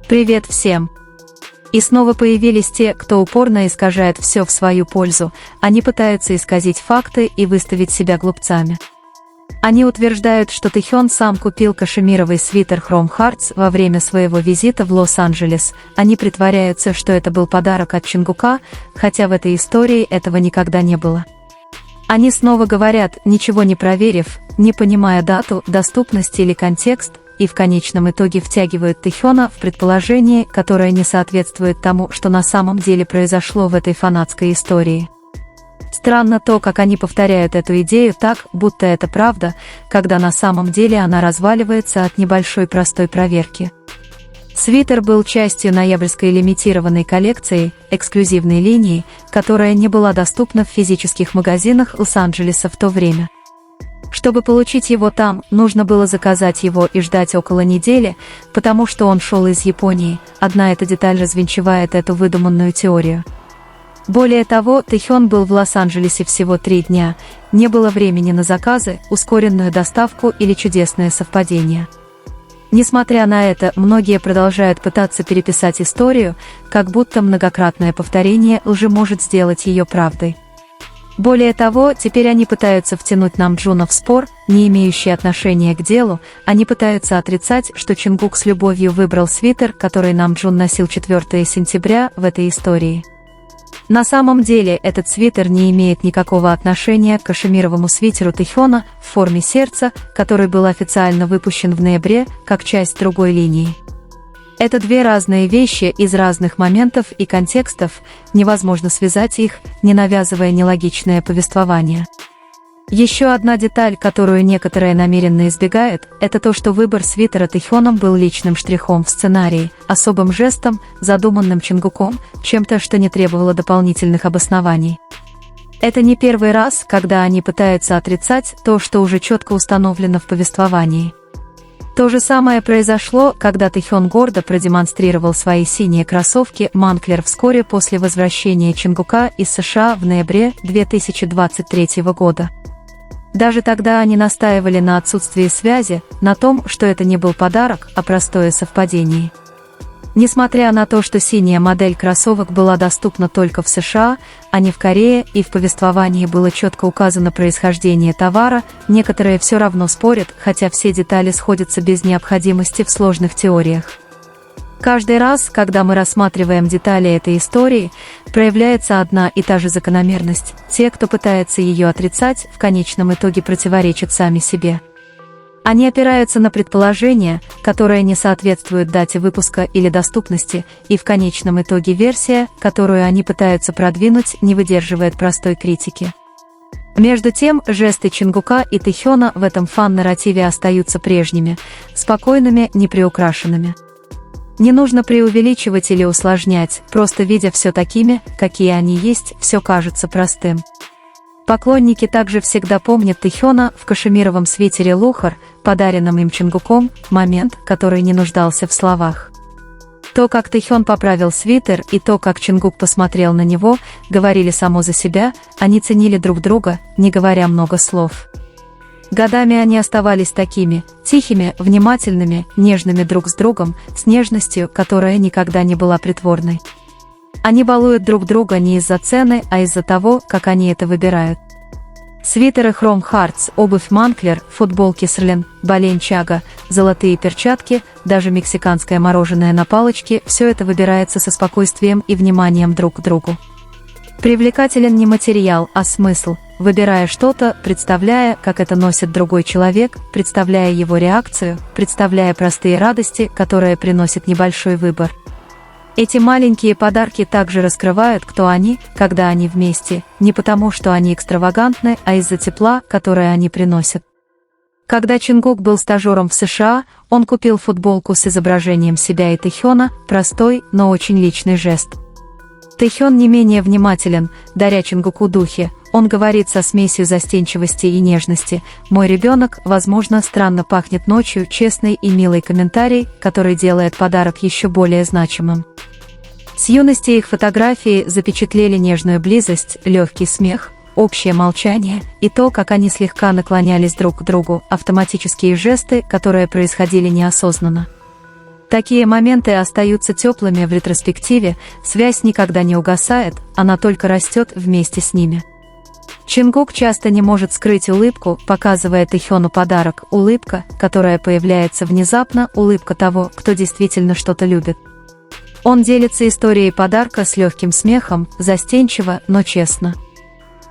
Привет всем! И снова появились те, кто упорно искажает все в свою пользу. Они пытаются исказить факты и выставить себя глупцами. Они утверждают, что Тэхён сам купил кашемировый свитер Chrome Hearts во время своего визита в Лос-Анджелес. Они притворяются, что это был подарок от Чонгука, хотя в этой истории этого никогда не было. Они снова говорят, ничего не проверив, не понимая дату, доступность или контекст, и в конечном итоге втягивают Тэхёна в предположение, которое не соответствует тому, что на самом деле произошло в этой фанатской истории. Странно то, как они повторяют эту идею так, будто это правда, когда на самом деле она разваливается от небольшой простой проверки. Свитер был частью ноябрьской лимитированной коллекции, эксклюзивной линии, которая не была доступна в физических магазинах Лос-Анджелеса в то время. Чтобы получить его там, нужно было заказать его и ждать около недели, потому что он шел из Японии. Одна эта деталь развенчивает эту выдуманную теорию. Более того, Тэхён был в Лос-Анджелесе всего 3 дня, не было времени на заказы, ускоренную доставку или чудесное совпадение. Несмотря на это, многие продолжают пытаться переписать историю, как будто многократное повторение лжи может сделать ее правдой. Более того, теперь они пытаются втянуть Намджуна в спор, не имеющий отношения к делу. Они пытаются отрицать, что Чонгук с любовью выбрал свитер, который Намджун носил 4 сентября в этой истории. На самом деле, этот свитер не имеет никакого отношения к кашемировому свитеру Тэхёна в форме сердца, который был официально выпущен в ноябре, как часть другой линии. Это две разные вещи из разных моментов и контекстов, невозможно связать их, не навязывая нелогичное повествование. Еще одна деталь, которую некоторые намеренно избегают, это то, что выбор свитера Тэхёном был личным штрихом в сценарии, особым жестом, задуманным Чонгуком, чем-то, что не требовало дополнительных обоснований. Это не первый раз, когда они пытаются отрицать то, что уже четко установлено в повествовании. То же самое произошло, когда Тэхён гордо продемонстрировал свои синие кроссовки Moncler вскоре после возвращения Чонгука из США в ноябре 2023 года. Даже тогда они настаивали на отсутствии связи, на том, что это не был подарок, а простое совпадение. Несмотря на то, что синяя модель кроссовок была доступна только в США, а не в Корее, и в повествовании было четко указано происхождение товара, некоторые все равно спорят, хотя все детали сходятся без необходимости в сложных теориях. Каждый раз, когда мы рассматриваем детали этой истории, проявляется одна и та же закономерность. Те, кто пытается ее отрицать, в конечном итоге противоречат сами себе. Они опираются на предположения, которые не соответствуют дате выпуска или доступности, и в конечном итоге версия, которую они пытаются продвинуть, не выдерживает простой критики. Между тем, жесты Чонгука и Тэхёна в этом фан-нарративе остаются прежними, спокойными, неприукрашенными. Не нужно преувеличивать или усложнять, просто видя все такими, какие они есть, все кажется простым. Поклонники также всегда помнят Тэхёна в кашемировом свитере Лухар, подаренном им Чонгуком, момент, который не нуждался в словах. То, как Тэхён поправил свитер, и то, как Чонгук посмотрел на него, говорили само за себя, они ценили друг друга, не говоря много слов. Годами они оставались такими, тихими, внимательными, нежными друг с другом, с нежностью, которая никогда не была притворной. Они балуют друг друга не из-за цены, а из-за того, как они это выбирают. Свитеры Chrome Hearts, обувь Moncler, футболки Sirloin, Balenciaga, золотые перчатки, даже мексиканское мороженое на палочке – все это выбирается со спокойствием и вниманием друг к другу. Привлекателен не материал, а смысл, выбирая что-то, представляя, как это носит другой человек, представляя его реакцию, представляя простые радости, которые приносит небольшой выбор. Эти маленькие подарки также раскрывают, кто они, когда они вместе, не потому, что они экстравагантны, а из-за тепла, которое они приносят. Когда Чонгук был стажером в США, он купил футболку с изображением себя и Тэхёна, простой, но очень личный жест. Тэхён не менее внимателен, даря Чонгуку духи, он говорит со смесью застенчивости и нежности: «Мой ребенок, возможно, странно пахнет ночью», честный и милый комментарий, который делает подарок еще более значимым. С юности их фотографии запечатлели нежную близость, легкий смех, общее молчание и то, как они слегка наклонялись друг к другу, автоматические жесты, которые происходили неосознанно. Такие моменты остаются теплыми в ретроспективе, связь никогда не угасает, она только растет вместе с ними. Чингук часто не может скрыть улыбку, показывая Тэхёну подарок, улыбка, которая появляется внезапно, улыбка того, кто действительно что-то любит. Он делится историей подарка с легким смехом, застенчиво, но честно.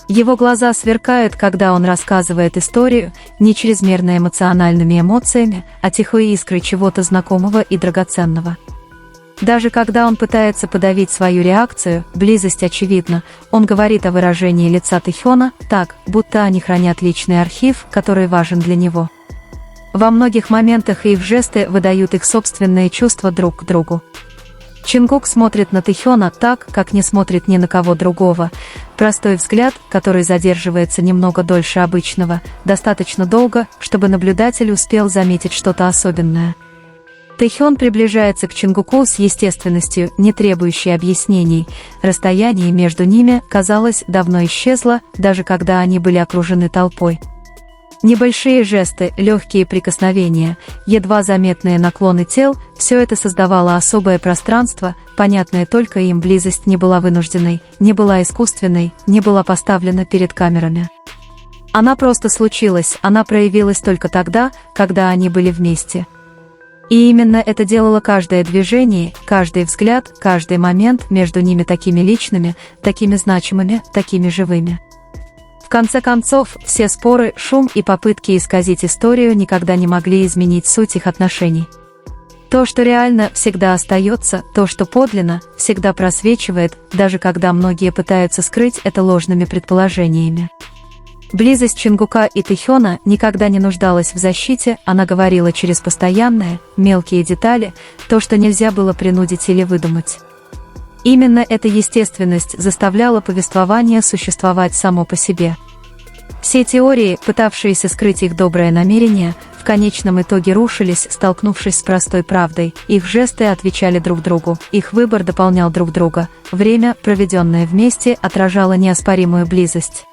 Его глаза сверкают, когда он рассказывает историю, не чрезмерно эмоциональными эмоциями, а тихой искрой чего-то знакомого и драгоценного. Даже когда он пытается подавить свою реакцию, близость очевидна, он говорит о выражении лица Тэхёна так, будто они хранят личный архив, который важен для него. Во многих моментах их жесты выдают их собственные чувства друг к другу. Чингук смотрит на Тэхёна так, как не смотрит ни на кого другого. Простой взгляд, который задерживается немного дольше обычного, достаточно долго, чтобы наблюдатель успел заметить что-то особенное. Тэхён приближается к Чингуку с естественностью, не требующей объяснений. Расстояние между ними, казалось, давно исчезло, даже когда они были окружены толпой. Небольшие жесты, легкие прикосновения, едва заметные наклоны тел – все это создавало особое пространство, понятное только им. Близость не была вынужденной, не была искусственной, не была поставлена перед камерами. Она просто случилась, она проявилась только тогда, когда они были вместе. И именно это делало каждое движение, каждый взгляд, каждый момент между ними такими личными, такими значимыми, такими живыми. В конце концов, все споры, шум и попытки исказить историю никогда не могли изменить суть их отношений. То, что реально, всегда остается, то, что подлинно, всегда просвечивает, даже когда многие пытаются скрыть это ложными предположениями. Близость Чингука и Тэхёна никогда не нуждалась в защите, она говорила через постоянные, мелкие детали, то, что нельзя было принудить или выдумать. Именно эта естественность заставляла повествование существовать само по себе. Все теории, пытавшиеся скрыть их доброе намерение, в конечном итоге рушились, столкнувшись с простой правдой. Их жесты отвечали друг другу, их выбор дополнял друг друга, время, проведенное вместе, отражало неоспоримую близость.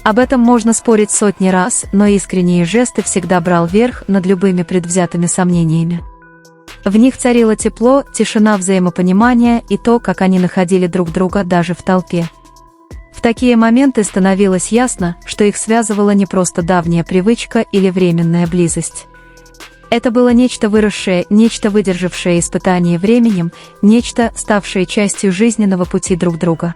Об этом можно спорить сотни раз, но искренние жесты всегда брал верх над любыми предвзятыми сомнениями. В них царило тепло, тишина взаимопонимания и то, как они находили друг друга даже в толпе. В такие моменты становилось ясно, что их связывала не просто давняя привычка или временная близость. Это было нечто выросшее, нечто выдержавшее испытание временем, нечто, ставшее частью жизненного пути друг друга.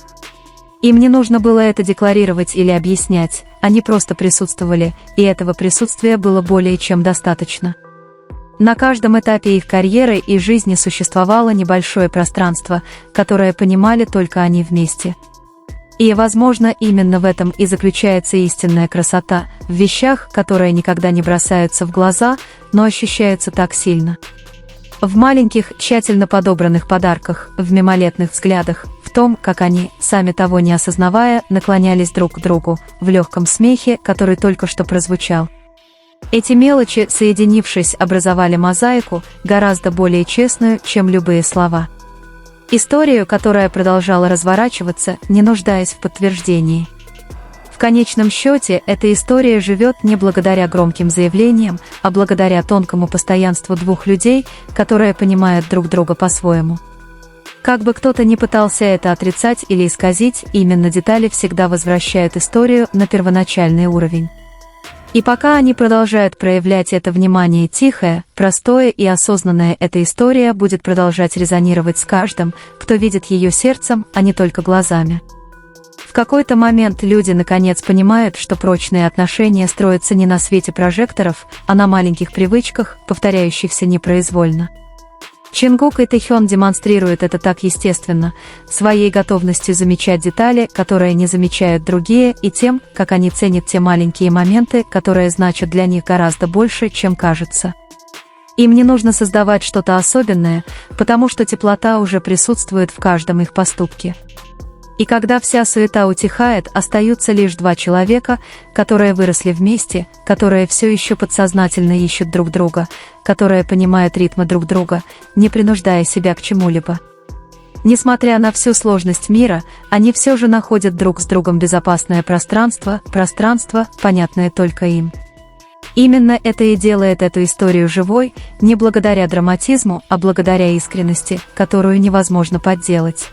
Им не нужно было это декларировать или объяснять, они просто присутствовали, и этого присутствия было более чем достаточно. На каждом этапе их карьеры и жизни существовало небольшое пространство, которое понимали только они вместе. И, возможно, именно в этом и заключается истинная красота, в вещах, которые никогда не бросаются в глаза, но ощущаются так сильно. В маленьких, тщательно подобранных подарках, в мимолетных взглядах, в том, как они, сами того не осознавая, наклонялись друг к другу, в легком смехе, который только что прозвучал. Эти мелочи, соединившись, образовали мозаику, гораздо более честную, чем любые слова. Историю, которая продолжала разворачиваться, не нуждаясь в подтверждении. В конечном счете, эта история живет не благодаря громким заявлениям, а благодаря тонкому постоянству двух людей, которые понимают друг друга по-своему. Как бы кто-то ни пытался это отрицать или исказить, именно детали всегда возвращают историю на первоначальный уровень. И пока они продолжают проявлять это внимание, тихое, простое и осознанное, эта история будет продолжать резонировать с каждым, кто видит ее сердцем, а не только глазами. В какой-то момент люди наконец понимают, что прочные отношения строятся не на свете прожекторов, а на маленьких привычках, повторяющихся непроизвольно. Чингук и Тэхён демонстрируют это так естественно, своей готовностью замечать детали, которые не замечают другие, и тем, как они ценят те маленькие моменты, которые значат для них гораздо больше, чем кажется. Им не нужно создавать что-то особенное, потому что теплота уже присутствует в каждом их поступке. И когда вся суета утихает, остаются лишь два человека, которые выросли вместе, которые все еще подсознательно ищут друг друга, которые понимают ритмы друг друга, не принуждая себя к чему-либо. Несмотря на всю сложность мира, они все же находят друг с другом безопасное пространство, понятное только им. Именно это и делает эту историю живой, не благодаря драматизму, а благодаря искренности, которую невозможно подделать.